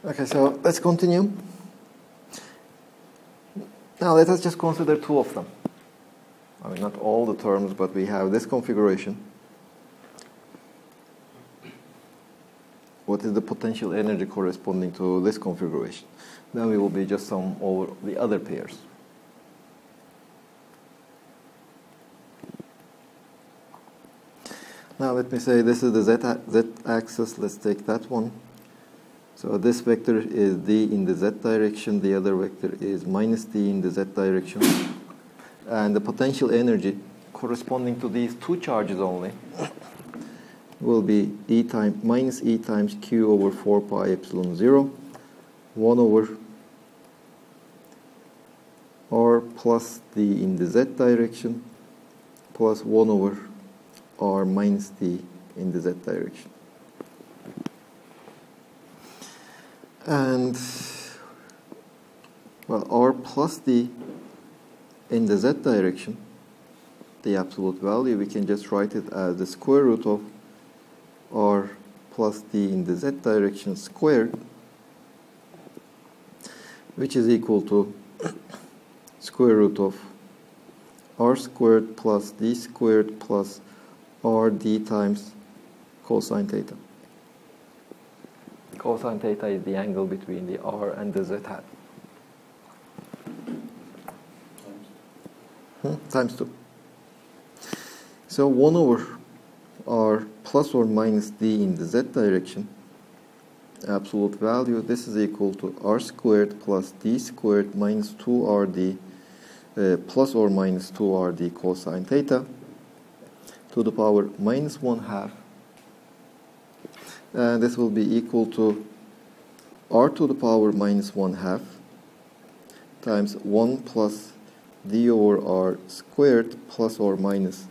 Okay, so let's continue. Now let us just consider two of them. I mean, not all the terms, but we have this configuration. What is the potential energy corresponding to this configuration? Then we will be just sum over the other pairs. Now let me say this is the z-axis. Let's take that one. So this vector is d in the z direction. The other vector is minus d in the z direction. And the potential energy corresponding to these two charges only will be minus E times Q over 4 pi epsilon 0, 1 over R plus D in the Z direction, plus 1 over R minus D in the Z direction. And, well, R plus D in the Z direction, the absolute value, we can just write it as the square root of R plus D in the Z direction squared, which is equal to square root of R squared plus D squared plus RD times cosine theta. Cosine theta is the angle between the R and the Z hat. Times 2. So 1 over R plus or minus D in the Z direction, absolute value, this is equal to R squared plus D squared minus 2RD plus or minus 2RD cosine theta to the power minus 1/2. And this will be equal to R to the power minus 1/2 times 1 plus D over R squared plus or minus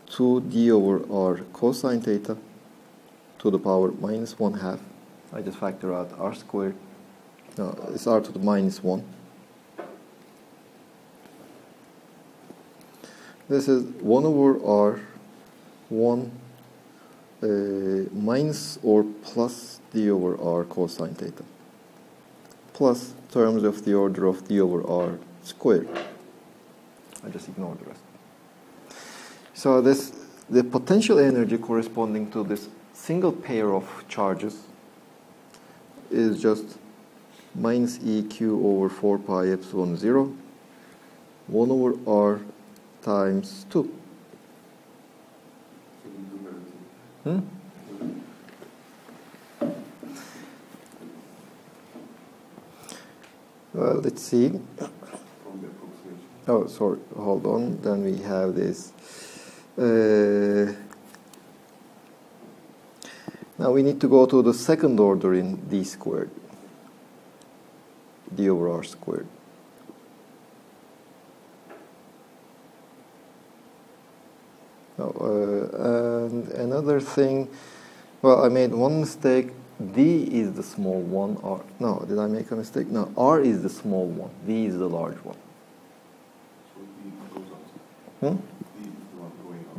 2D over R cosine theta to the power minus 1/2. I just factor out R squared. No, it's R to the minus 1. This is 1 over R, 1 minus or plus D over R cosine theta, plus terms of the order of D over R squared. I just ignore the rest. So the potential energy corresponding to this single pair of charges is just minus EQ over 4 pi epsilon 0, 1 over R times 2. Well, let's see. Oh, sorry, hold on. Then we have this. Now we need to go to the second order in D squared, D over R squared. And another thing, well, I made one mistake. D is the small one. R, no, did I make a mistake? No, R is the small one. D is the large one.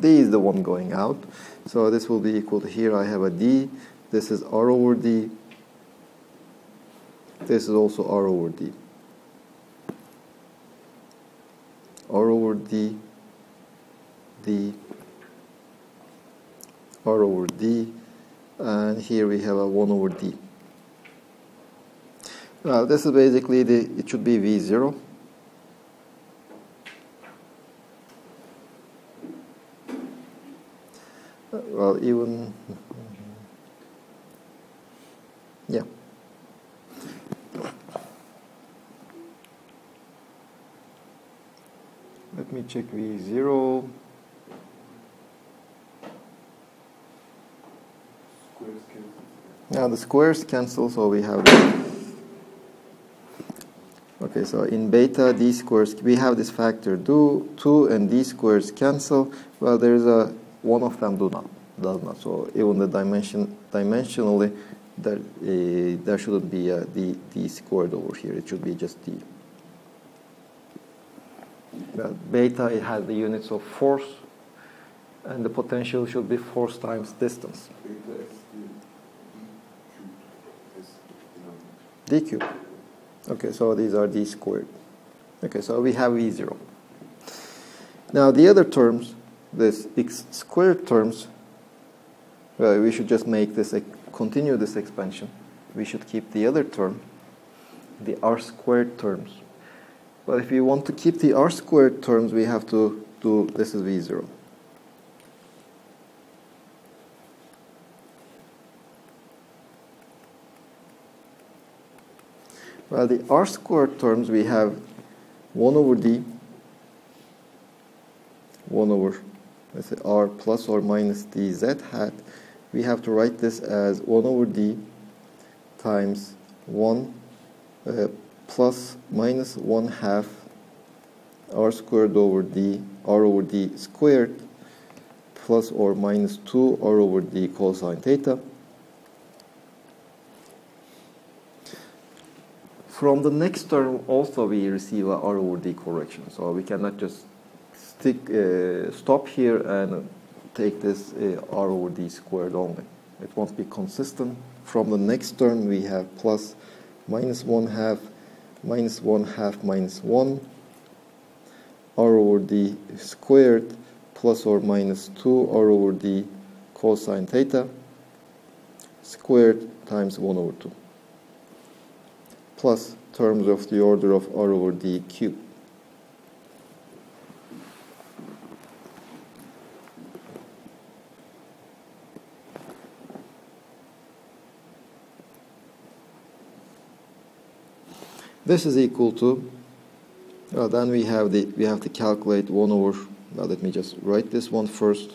D is the one going out. So this will be equal to, here I have a D. This is R over D. This is also R over D. R over D. D. R over D. And here we have a 1 over D. Well, this is basically it should be V0. Well, even, yeah. Let me check V0. Now the squares cancel, so we have this. Okay, so in beta, D squares, we have this factor 2 and D squares cancel. Well, there is one of them does not. So even the dimensionally, there shouldn't be a D squared over here. It should be just D. Well, beta, it has the units of force, and the potential should be force times distance. d cubed. Okay, so these are d squared. Okay, so we have v0. Now the other terms, this x squared terms, we should just make this, continue this expansion. We should keep the other term, the r squared terms. But if we want to keep the r squared terms, we have to do, this is v0. Well, the r squared terms, we have 1 over d, 1 over, let's say, r plus or minus dz hat. We have to write this as 1 over d times 1 plus minus 1 half r squared over d, r over d squared, plus or minus 2 r over d cosine theta. From the next term also we receive a r over d correction, so we cannot just stop here and take this r over d squared only. It won't be consistent. From the next term we have plus minus 1 half minus 1 half minus 1 r over d squared plus or minus 2 r over d cosine theta squared times 1 over 2 plus terms of the order of r over d cubed. This is equal to, then we have to calculate 1 over, let me just write this one first.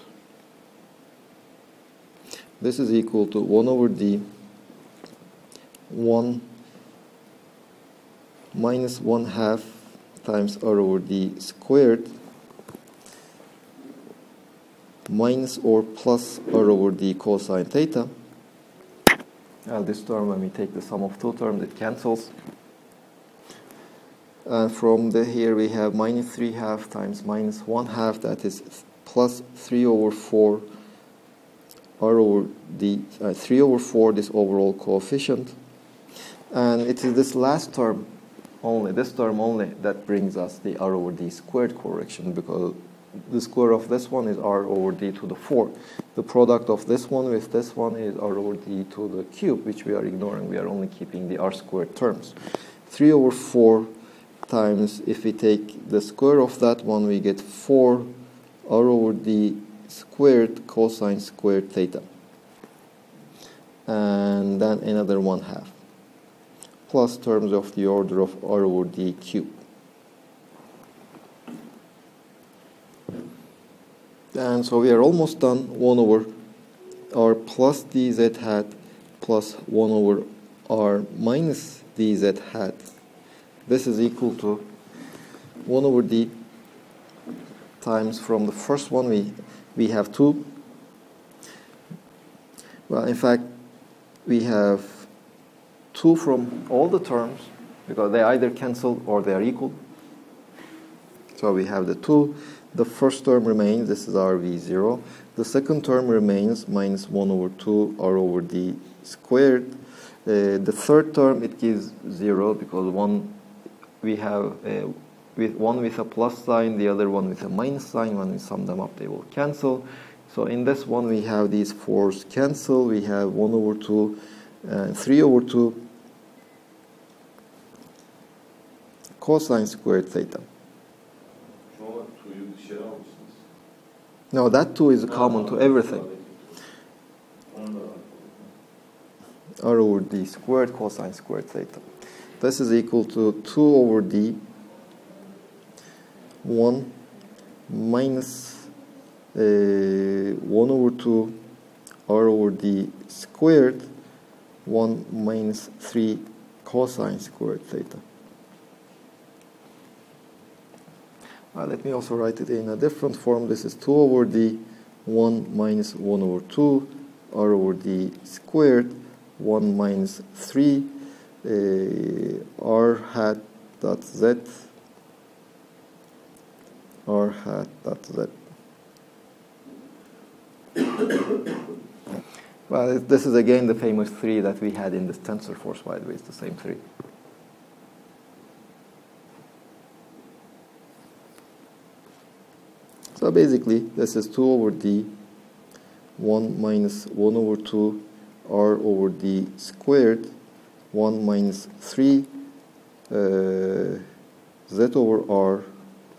This is equal to 1 over d 1 minus 1 half times r over d squared minus or plus r over d cosine theta. This term, when we take the sum of two terms, it cancels. And from here we have minus 3 half times minus 1 half, that is plus 3 over 4 r over d, 3 over 4, this overall coefficient. And it is this last term only, this term only, that brings us the r over d squared correction, because the square of this one is r over d to the 4. The product of this one with this one is r over d to the cube, which we are ignoring. We are only keeping the r squared terms. 3 over 4 times, if we take the square of that one, we get 4 r over d squared cosine squared theta. And then another 1 half. Plus terms of the order of r over d cubed. And so we are almost done. 1 over r plus dz hat plus 1 over r minus dz hat. This is equal to 1 over d times, from the first one we have 2. Well, in fact, we have 2 from all the terms, because they either cancel or they are equal. So we have the 2. The first term remains, this is r v0. The second term remains minus 1 over 2 r over d squared. The third term, it gives 0, because we have one with a plus sign, the other one with a minus sign. When we sum them up, they will cancel. So in this one, we have these 4's cancel. We have 1 over 2 and 3 over 2 cosine squared theta. No, that 2 is common to everything. R over d squared cosine squared theta. This is equal to 2 over d 1 minus 1 over 2 r over d squared 1 minus 3 cosine squared theta. Let me also write it in a different form. This is 2 over d 1 minus 1 over 2 r over d squared 1 minus 3 r hat dot z r hat dot z. Well, this is again the famous 3 that we had in this tensor force, by the way. It's the same 3. So basically, this is 2 over d, 1 minus 1 over 2 r over d squared, 1 minus 3 z over r,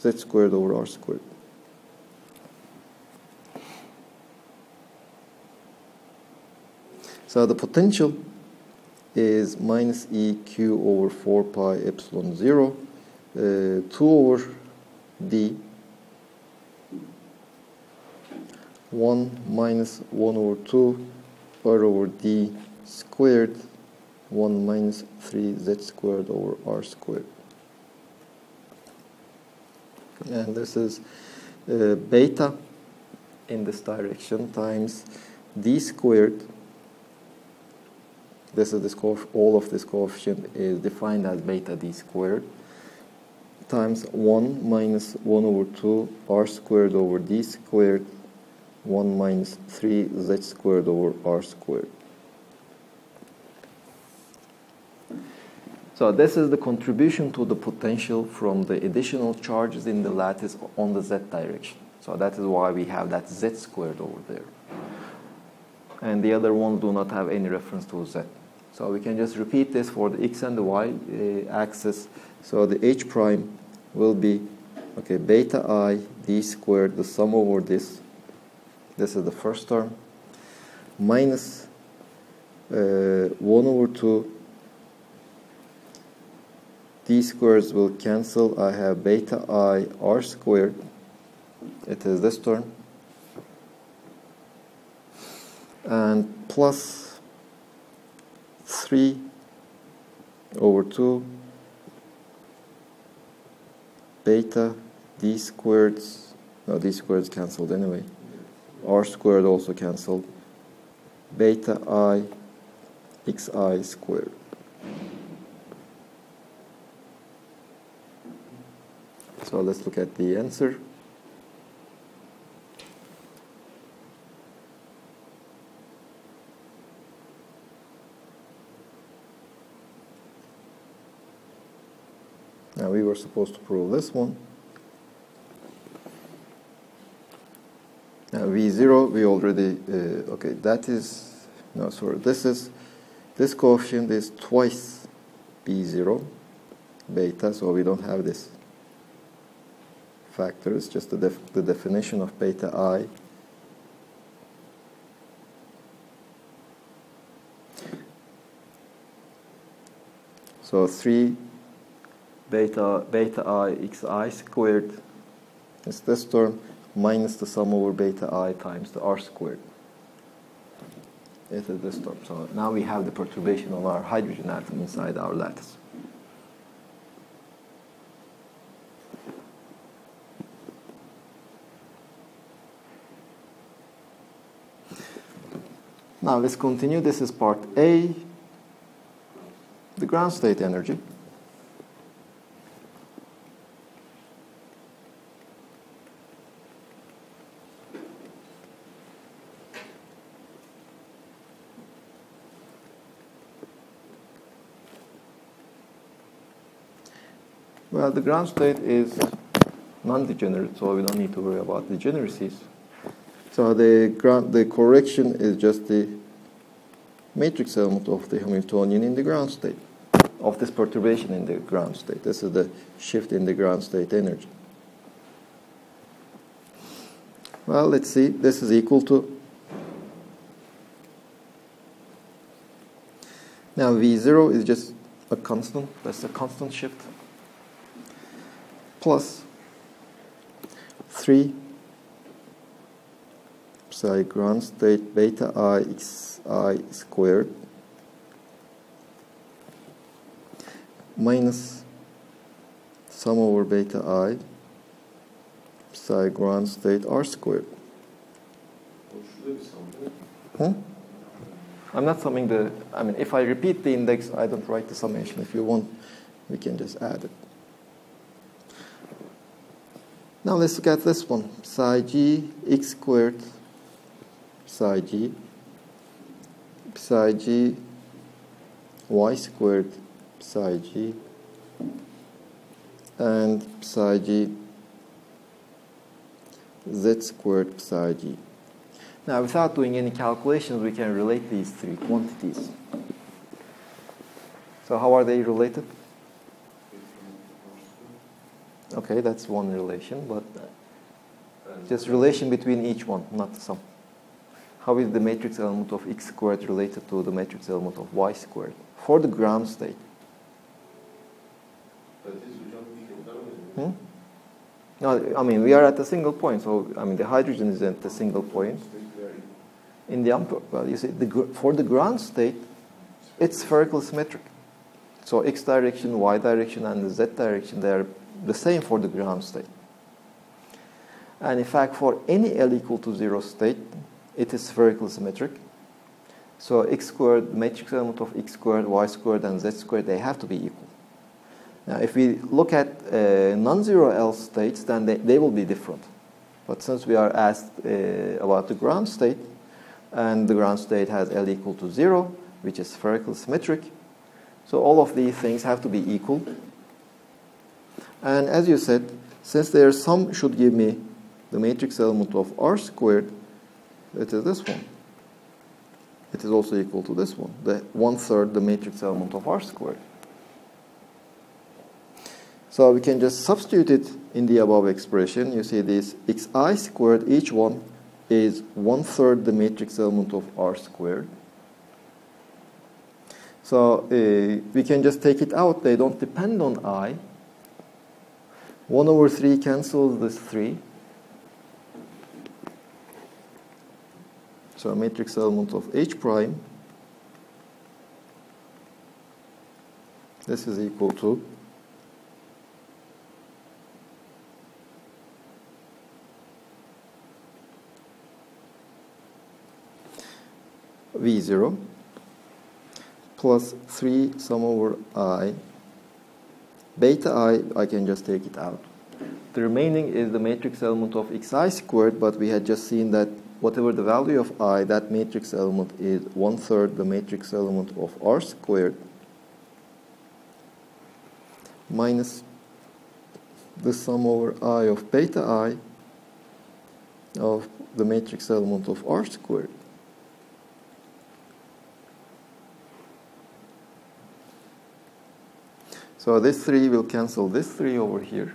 z squared over r squared. So the potential is minus EQ over 4 pi epsilon 0, 2 over d, 1 minus 1 over 2 r over d squared, 1 minus 3 z squared over r squared. And this is beta in this direction times d squared. This is all of this coefficient is defined as beta d squared times 1 minus 1 over 2 r squared over d squared, 1 minus 3 z squared over r squared. So this is the contribution to the potential from the additional charges in the lattice on the z direction. So that is why we have that z squared over there. And the other ones do not have any reference to z. So we can just repeat this for the x and the y axis. So the h prime will be, okay, beta I d squared, the sum over this. This is the first term. Minus 1 over 2. D squares will cancel. I have beta I r squared. It is this term. And plus 3 over 2 beta d squared, no, d squared is cancelled anyway, r squared also cancelled, beta I xi squared. So let's look at the answer. Now we were supposed to prove this one. Now V0 we already, okay, that is, no, sorry, this coefficient is twice B0 beta, so we don't have this factor. It's just the definition of beta I. So 3 beta I xi squared is this term minus the sum over beta I times the r squared. It is this term. So now we have the perturbation on our hydrogen atom inside our lattice. Now let's continue. This is part A, the ground state energy. Well, the ground state is non-degenerate, so we don't need to worry about degeneracies. So the correction is just the matrix element of the Hamiltonian in the ground state, of this perturbation in the ground state. This is the shift in the ground state energy. Well, let's see. This is equal to, now V0 is just a constant. That's a constant shift. Plus 3 psi ground state beta I xi squared minus sum over beta I psi ground state r squared. I'm not summing the, I mean, if I repeat the index, I don't write the summation. If you want, we can just add it. Now let's look at this one. Psi g x squared psi g psi g y squared psi g and psi g z squared psi g. Now, without doing any calculations, we can relate these three quantities. So how are they related? Okay, that's one relation, but just relation between each one, not the sum. How is the matrix element of x squared related to the matrix element of y squared for the ground state? No, I mean, we are at a single point, so I mean, the hydrogen is at a single point. In the well, you see, for the ground state, it's spherical symmetric. So x direction, y direction, and the z direction, they are the same for the ground state. And in fact, for any L equal to 0 state, it is spherical symmetric. So x squared, the matrix element of x squared, y squared, and z squared, they have to be equal. Now, if we look at non-zero L states, then they will be different. But since we are asked about the ground state, and the ground state has L equal to 0, which is spherical symmetric, so all of these things have to be equal. And as you said, since their sum should give me the matrix element of R squared, it is this one. It is also equal to this one, the 1/3 the matrix element of R squared. So we can just substitute it in the above expression. You see this xi squared, each one is 1/3 the matrix element of R squared. So we can just take it out. They don't depend on I. 1/3 cancels this 3. So matrix element of H prime, this is equal to V0 plus 3 sum over I. Beta I can just take it out. The remaining is the matrix element of xi squared, but we had just seen that whatever the value of I, that matrix element is 1/3 the matrix element of R squared minus the sum over I of beta I of the matrix element of R squared. So this 3 will cancel this 3 over here.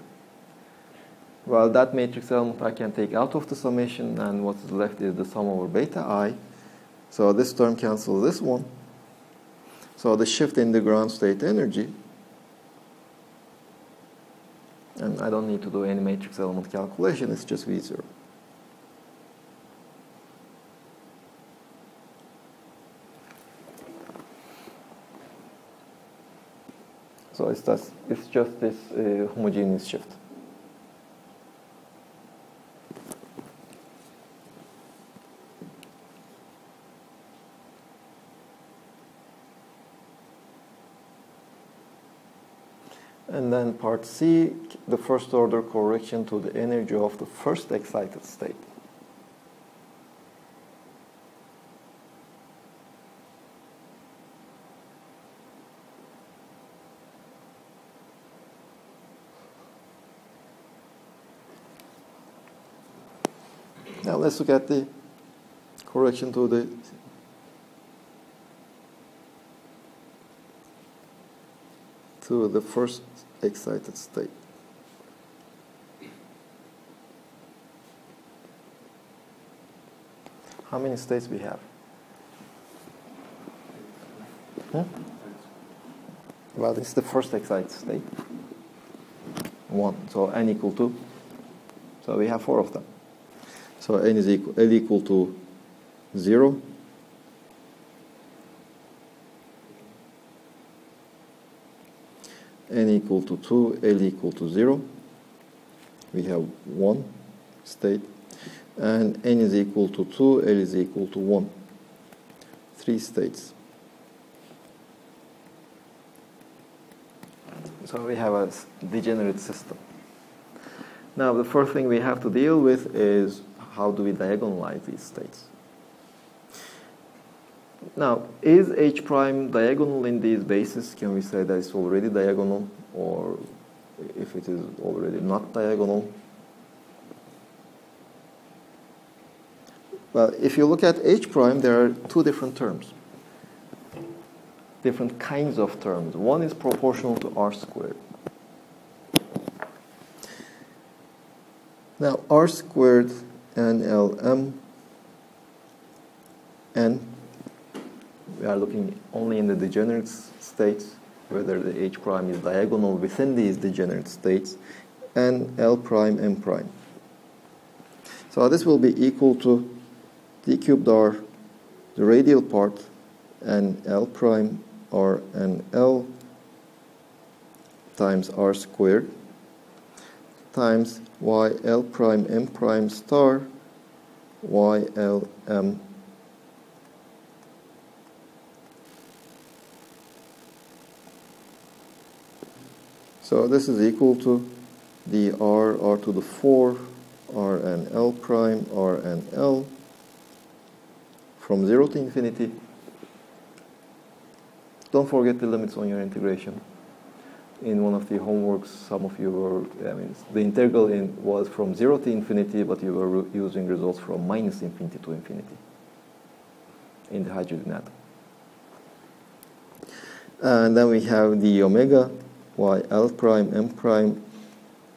Well, that matrix element I can take out of the summation, and what is left is the sum over beta I. So this term cancels this one. So the shift in the ground state energy, and I don't need to do any matrix element calculation, it's just V0. So it's just this homogeneous shift. And then part C, the first order correction to the energy of the first excited state. Now let's look at the correction to the first excited state. How many states we have? Well, this is the first excited state. 1. So n equal to. So we have 4 of them. So n is equal, L equal to 0. N equal to 2, L equal to 0. We have 1 state. And n is equal to 2, L is equal to 1. 3 states. So we have a degenerate system. Now the first thing we have to deal with is how do we diagonalize these states? Now, is H prime diagonal in these bases? Can we say that it's already diagonal, or if it is already not diagonal? Well, if you look at H prime, there are two different terms, different kinds of terms. One is proportional to R squared. Now, R squared and LM, and we are looking only in the degenerate states, whether the H prime is diagonal within these degenerate states, and L prime, M prime. So this will be equal to d cubed R, the radial part, and L prime R and L times R squared times Y L prime M prime star Y L M So this is equal to the R to the 4, R and L prime, R and L, from 0 to infinity. Don't forget the limits on your integration. In one of the homeworks, some of you were, the integral was from 0 to infinity, but you were using results from minus infinity to infinity in the hydrogen atom. And then we have the omega, Y L prime, M prime,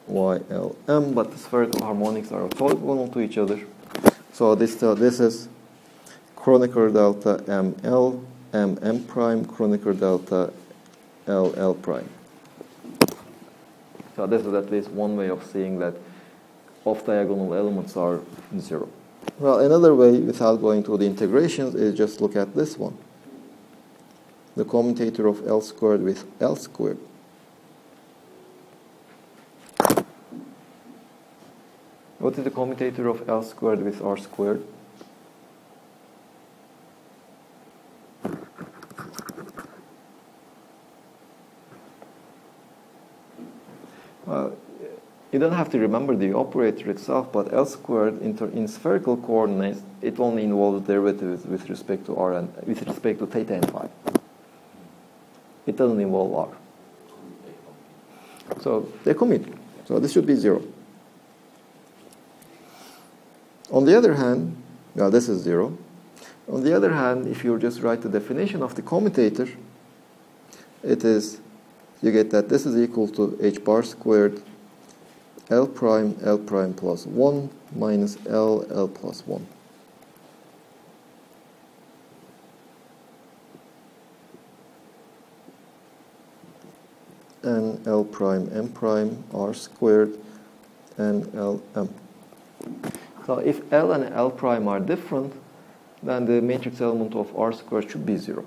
Y L M, but the spherical harmonics are orthogonal to each other. So this is Kronecker delta M L, M M prime, Kronecker delta L L prime. So this is at least one way of seeing that off-diagonal elements are 0. Well, another way, without going through the integrations, is just look at this one. The commutator of L squared with L squared. What is the commutator of L squared with R squared? Well, you don't have to remember the operator itself, but L squared in spherical coordinates, it only involves derivatives with respect to R and with respect to theta and phi. It doesn't involve R. So they commute. So this should be 0. On the other hand, well, this is 0. On the other hand, if you just write the definition of the commutator, it is, you get that this is equal to H bar squared L prime plus 1 minus L plus 1. And L prime M prime R squared and L M. So if L and L prime are different, then the matrix element of R squared should be 0.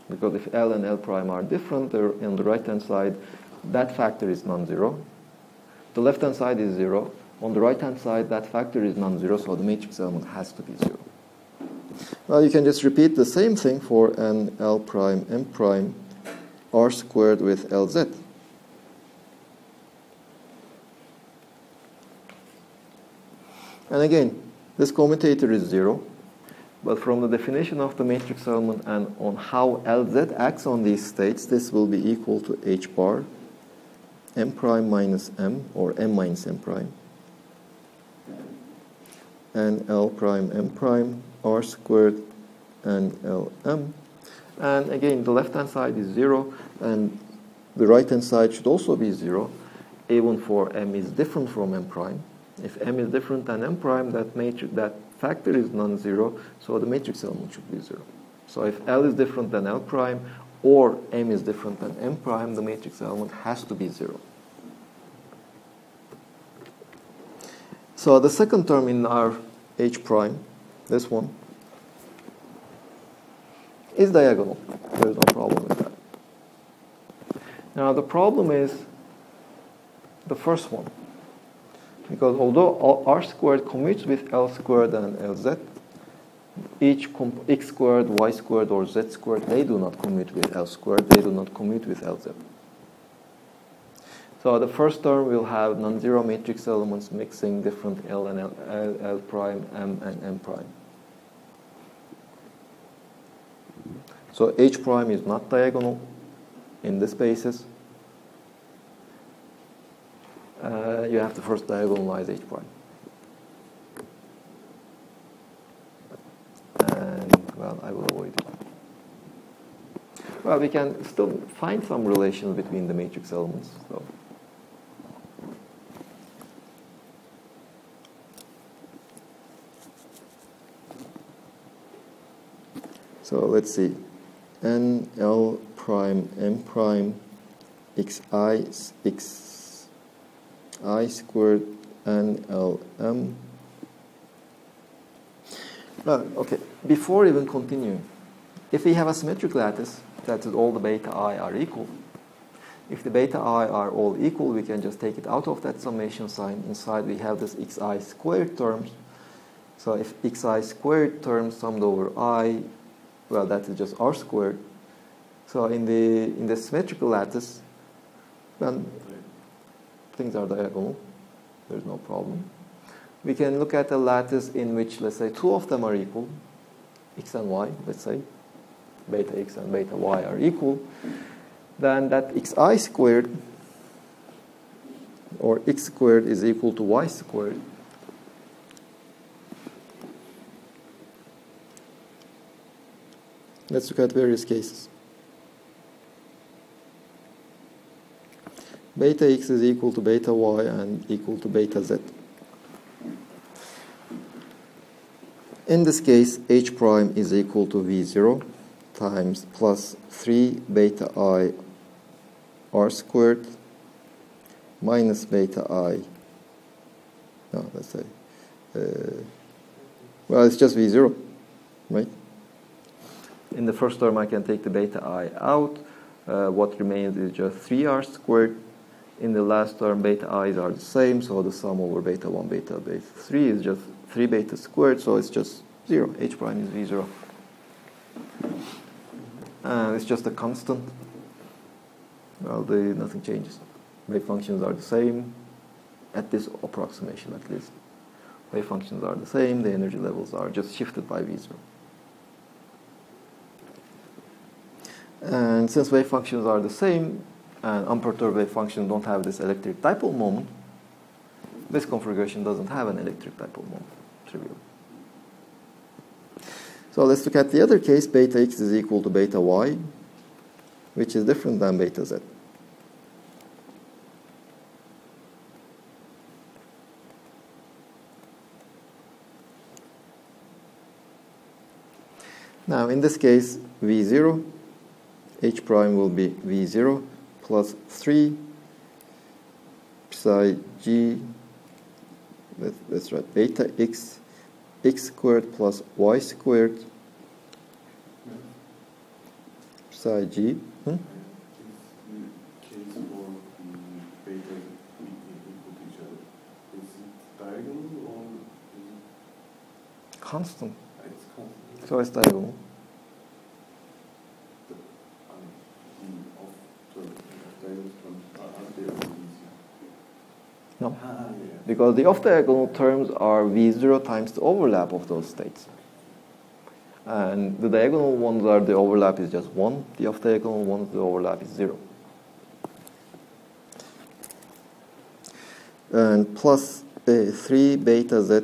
Because if L and L prime are different, on the right-hand side, that factor is non-zero. The left-hand side is 0. On the right-hand side, that factor is non-zero, so the matrix element has to be 0. Well, you can just repeat the same thing for an L prime M prime R squared with LZ. And again, this commutator is 0, but from the definition of the matrix element and on how LZ acts on these states, this will be equal to H bar M prime minus M, or M minus M prime, and L prime M prime R squared and LM. And again, the left-hand side is 0, and the right-hand side should also be 0, even for M is different from M prime. If M is different than M prime, that factor is non-zero, so the matrix element should be 0. So if L is different than L prime, or M is different than M prime, the matrix element has to be 0. So the second term in our H prime, this one, is diagonal. There's no problem with that. Now the problem is the first one. Because although R squared commutes with L squared and LZ, each X squared, Y squared, or Z squared, they do not commute with L squared, they do not commute with LZ. So the first term will have non-zero matrix elements mixing different L and L prime, M and M prime. So H prime is not diagonal in the spaces. You have to first diagonalize H prime. And, well, I will avoid it. Well, we can still find some relations between the matrix elements. So let's see. N, L prime, M prime, xi, xi squared, N, L, M. Well, okay, before even continuing, if we have a symmetric lattice, that is all the beta I are equal. If the beta I are all equal, we can just take it out of that summation sign. Inside we have this xi squared terms. So if xi squared term summed over I, well, that is just r squared. So in the symmetrical lattice, then things are diagonal. There's no problem. We can look at a lattice in which, let's say, two of them are equal, x and y, let's say, beta x and beta y are equal. Then that xi squared, or x squared, is equal to y squared. Let's look at various cases. Beta x is equal to beta y and equal to beta z. In this case, h prime is equal to v0 times plus 3 beta I r squared minus beta I, no, let's say, well, it's just v0, right? In the first term, I can take the beta I out. What remains is just 3r squared. In the last term, beta i's are the same, so the sum over beta 1, beta 3 is just 3 beta squared, so it's just 0. H prime is v0. It's just a constant. Well, nothing changes. Wave functions are the same, at this approximation at least. Wave functions are the same, the energy levels are just shifted by v0. And since wave functions are the same, and unperturbed wave functions don't have this electric dipole moment, this configuration doesn't have an electric dipole moment, trivial. So let's look at the other case, beta x is equal to beta y, which is different than beta z. Now, in this case, v0, h prime will be v0 plus 3 psi g, let's write beta x, x squared plus y squared psi g. Constant. So it's diagonal. No, because the off-diagonal terms are v0 times the overlap of those states. And the diagonal ones are the overlap is just 1. The off-diagonal ones, the overlap is 0. And plus 3 beta z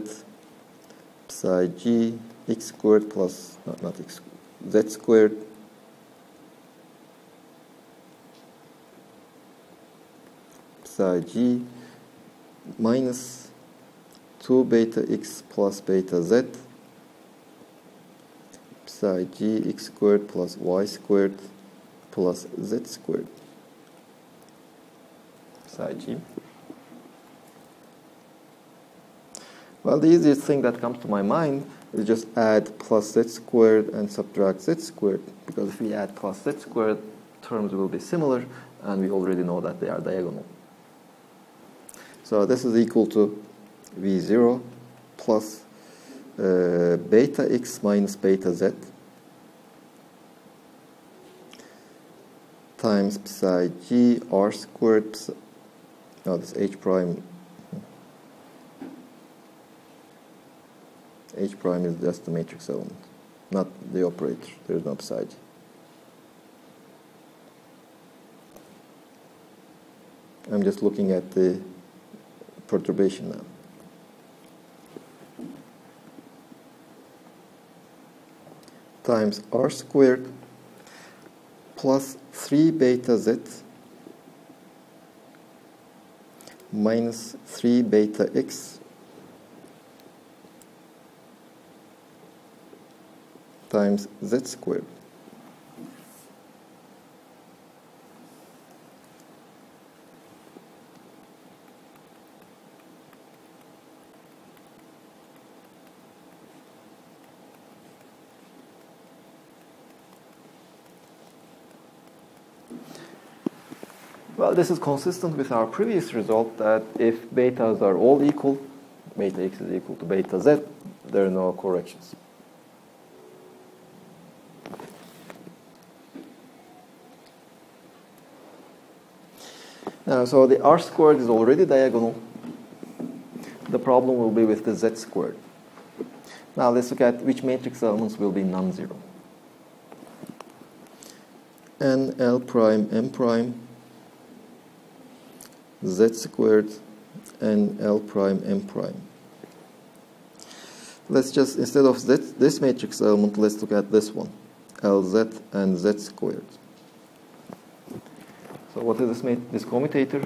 psi g x squared plus, not x, z squared psi g minus 2 beta x plus beta z psi g x squared plus y squared plus z squared psi g. Well, the easiest thing that comes to my mind is just add plus z squared and subtract z squared, because if we add plus z squared, terms will be similar, and we already know that they are diagonal. So this is equal to v0 plus beta x minus beta z times psi g r squared, no, this h prime is just the matrix element, not the operator. There is no psi g. I'm just looking at the perturbation now. Times r squared plus 3 beta z minus 3 beta x times z squared. Well, this is consistent with our previous result that if betas are all equal, beta x is equal to beta z, there are no corrections. Now, so the r squared is already diagonal. The problem will be with the z squared. Now let's look at which matrix elements will be non-zero. N, L prime, M prime, z squared, and L prime, M prime. Let's just, instead of this matrix element, let's look at this one, Lz and z squared. So what is this commutator?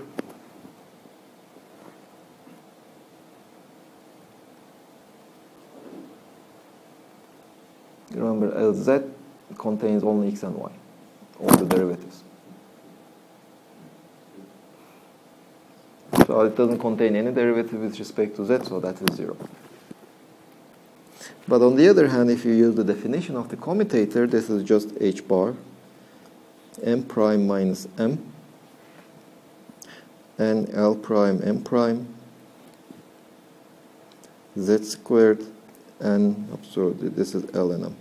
Remember, Lz contains only x and y, all the derivatives. So it doesn't contain any derivative with respect to z, so that is 0. But on the other hand, if you use the definition of the commutator, this is just h bar, m prime minus m, and L prime, M prime, z squared, and so this is L and M.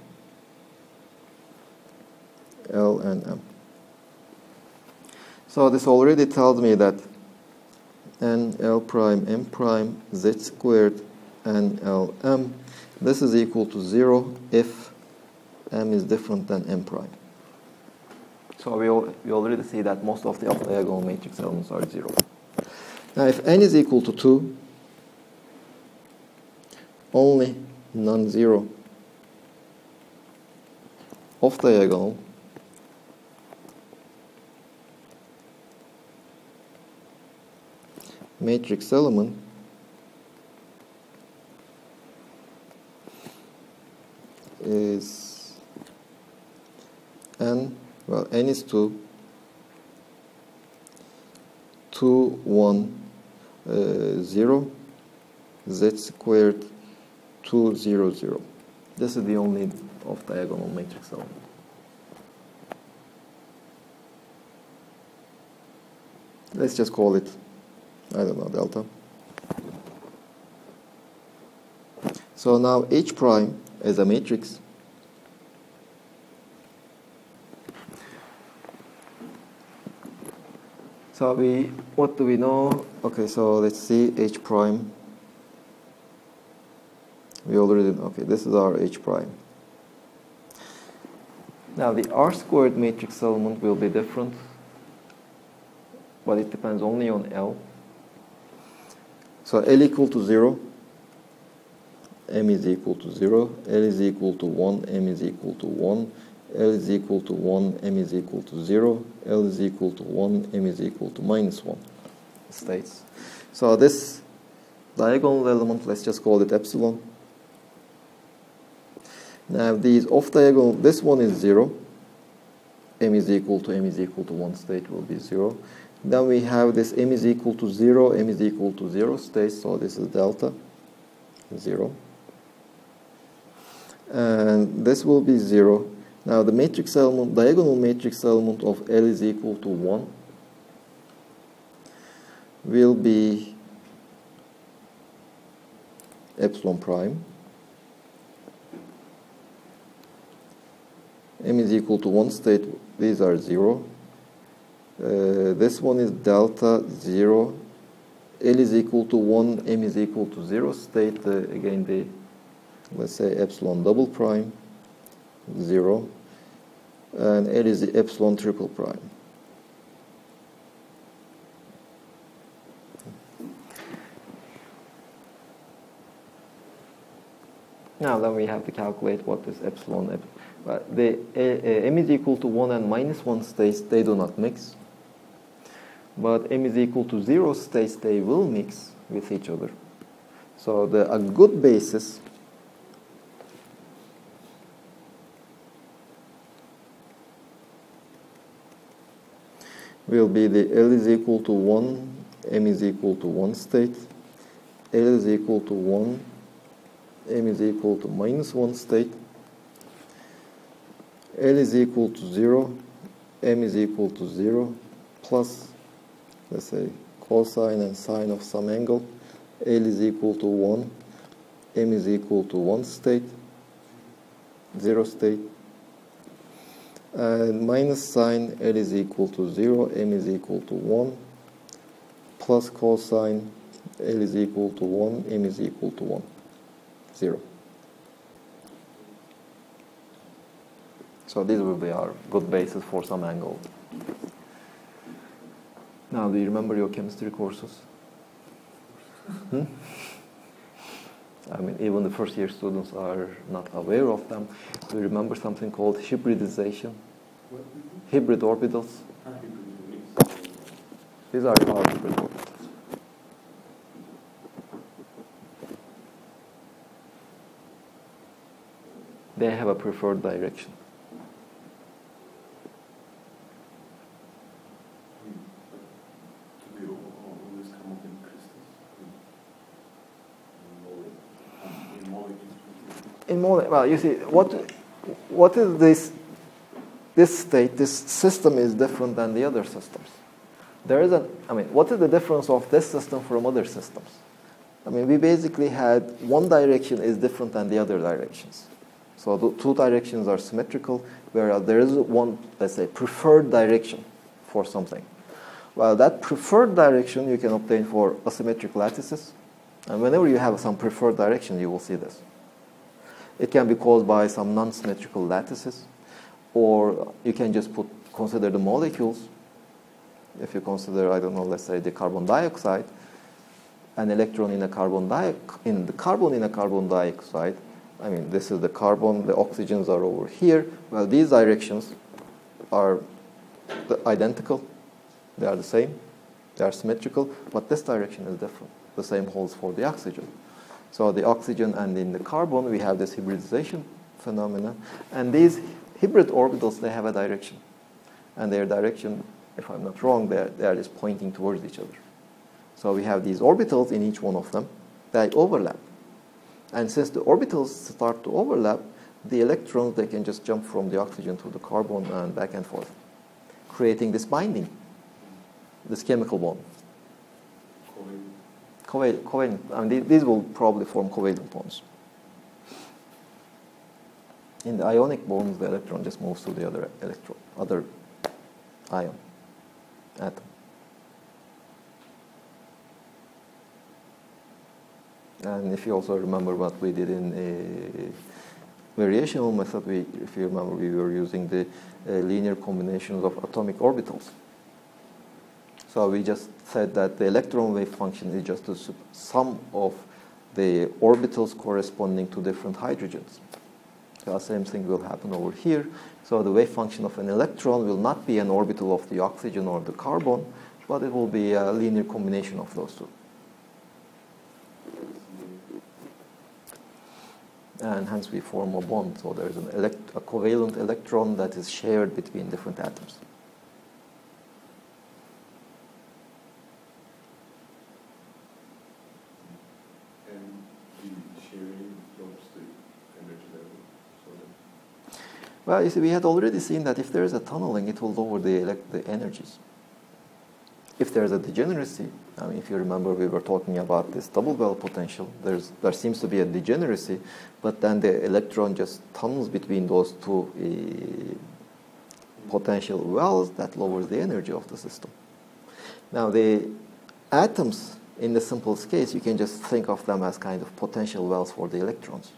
L and M. So this already tells me that N, L prime, M prime, z squared, and L, M, this is equal to 0 if M is different than M prime. So we already see that most of the off-diagonal matrix elements are 0. Now if N is equal to 2, only non-zero off-diagonal matrix element is N, well, N is 2, 2, 1, 0, z squared, 2, 0, 0. This is the only off-diagonal matrix element. Let's just call it, I don't know, delta. So now H prime is a matrix. So what do we know? Okay, so let's see H prime. We already know, okay, this is our H prime. Now the R squared matrix element will be different, but it depends only on L. So L equal to 0, M is equal to 0, L is equal to 1, M is equal to 1, L is equal to 1, M is equal to 0, L is equal to 1, M is equal to minus 1 states. So this diagonal element, let's just call it epsilon. Now these off-diagonal, this one is 0, M is equal to 1 state will be 0. Then we have this M is equal to 0, M is equal to 0 states, so this is delta, 0. And this will be 0. Now the matrix element, diagonal matrix element of L is equal to 1 will be epsilon prime. M is equal to 1 state, these are 0. This one is delta 0. L is equal to 1, M is equal to 0 state, again let's say epsilon double prime, 0. And L is the epsilon triple prime. Now then we have to calculate what is epsilon. The m is equal to 1 and minus 1 states, they do not mix. But m is equal to 0 states, they will mix with each other. So a good basis will be the L is equal to 1, m is equal to 1 state, L is equal to 1, m is equal to minus 1 state, L is equal to 0, m is equal to 0, plus, let's say, cosine and sine of some angle, L is equal to 1, m is equal to 1 state, 0 state, and minus sine, L is equal to 0, m is equal to 1, plus cosine, L is equal to 1, m is equal to 1, 0. So these will be our good basis for some angle. Now, do you remember your chemistry courses? I mean, even the first year students are not aware of them. Do you remember something called hybridization? Hybrid orbitals? These are our hybrid orbitals. They have a preferred direction. Well, you see, what is this state? This system is different than the other systems. What is the difference of this system from other systems? I mean, we basically had one direction is different than the other directions. So the two directions are symmetrical, whereas there is one, let's say, preferred direction for something. Well, that preferred direction you can obtain for asymmetric lattices. And whenever you have some preferred direction, you will see this. It can be caused by some non-symmetrical lattices, or you can just consider the molecules. If you consider, I don't know, let's say the carbon dioxide, an electron in a carbon dioxide. I mean, this is the carbon, the oxygens are over here. Well, these directions are identical. They are the same. They are symmetrical, but this direction is different. The same holds for the oxygen. So the oxygen and in the carbon, we have this hybridization phenomenon. And these hybrid orbitals, they have a direction. And their direction, if I'm not wrong, they are just pointing towards each other. So we have these orbitals in each one of them. They overlap. And since the orbitals start to overlap, the electrons, they can just jump from the oxygen to the carbon and back and forth, creating this binding, this chemical bond. Covalent. I mean, these will probably form covalent bonds. In the ionic bonds, the electron just moves to the other ion, atom. And if you also remember what we did in a variational method, if you remember, we were using the linear combinations of atomic orbitals. So we just said that the electron wave function is just the sum of the orbitals corresponding to different hydrogens. The same thing will happen over here. So the wave function of an electron will not be an orbital of the oxygen or the carbon, but it will be a linear combination of those two. And hence we form a bond. So there is a covalent electron that is shared between different atoms. Well, you see, we had already seen that if there is a tunneling, it will lower the energies. If there is a degeneracy, I mean, if you remember, we were talking about this double well potential. There seems to be a degeneracy, but then the electron just tunnels between those two potential wells that lowers the energy of the system. Now, the atoms, in the simplest case, you can just think of them as kind of potential wells for the electrons.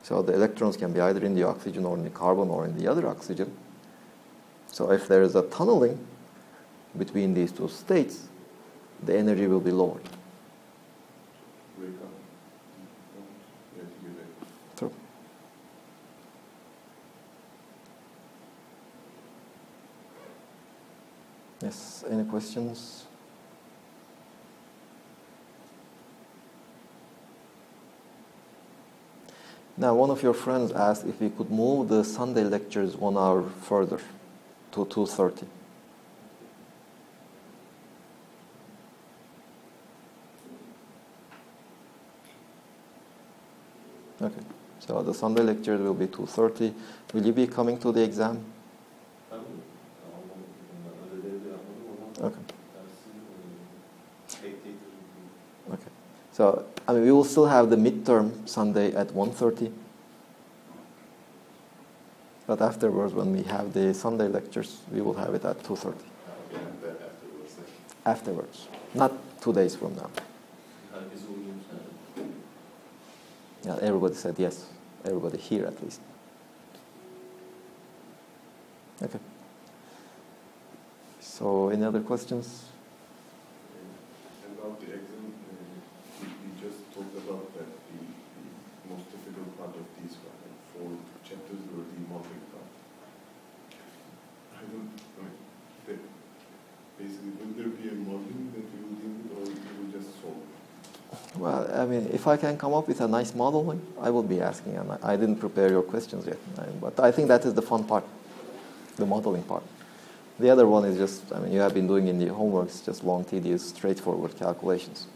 So the electrons can be either in the oxygen or in the carbon or in the other oxygen. So if there is a tunneling between these two states, the energy will be lowered. Yes, any questions? Now, one of your friends asked if we could move the Sunday lectures 1 hour further to 2:30. Okay, so the Sunday lectures will be 2:30. Will you be coming to the exam? Okay. Okay. So, I mean, we will still have the midterm Sunday at 1:30. But afterwards, when we have the Sunday lectures, we will have it at 2:30. Afterwards. Not 2 days from now. Yeah, everybody said yes. Everybody here, at least. Okay. So, any other questions? About the exam, we just talked about that the most difficult part of these 4 chapters were the modeling part. Basically, will there be a modeling that you will deal with, or you will just solve it? Well, I mean, if I can come up with a nice model, I will be asking. And I didn't prepare your questions yet. But I think that is the fun part, the modeling part. The other one is just, I mean, you have been doing in the homework, it's just long, tedious, straightforward calculations.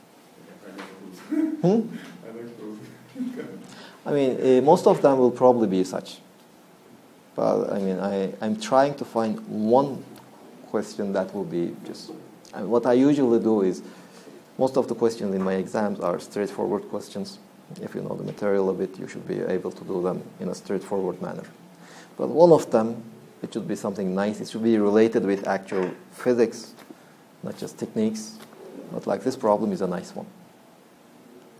I mean, most of them will probably be such. But, I mean, I'm trying to find one question that will be just... I mean, what I usually do is, most of the questions in my exams are straightforward questions. If you know the material a bit, you should be able to do them in a straightforward manner. But one of them, it should be something nice. It should be related with actual physics, not just techniques. But like this problem is a nice one,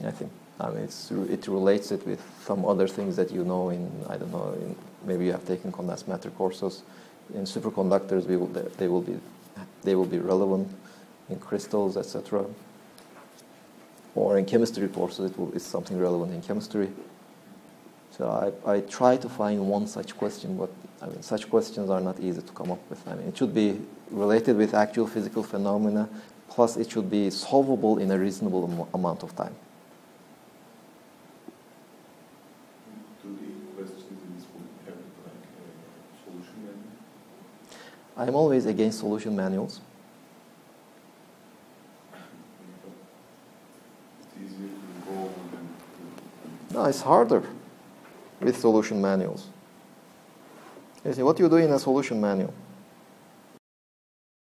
I think. I mean, it relates it with some other things that you know in, I don't know, maybe you have taken condensed matter courses. In superconductors, they will be relevant in crystals, etc. Or in chemistry courses, it's something relevant in chemistry. So I try to find one such question, but I mean, such questions are not easy to come up with. I mean, it should be related with actual physical phenomena, plus it should be solvable in a reasonable amount of time. Do the questions in this book have like a solution manual? I'm always against solution manuals. It's easier to go than No, it's harder with solution manuals. You see, what you do in a solution manual?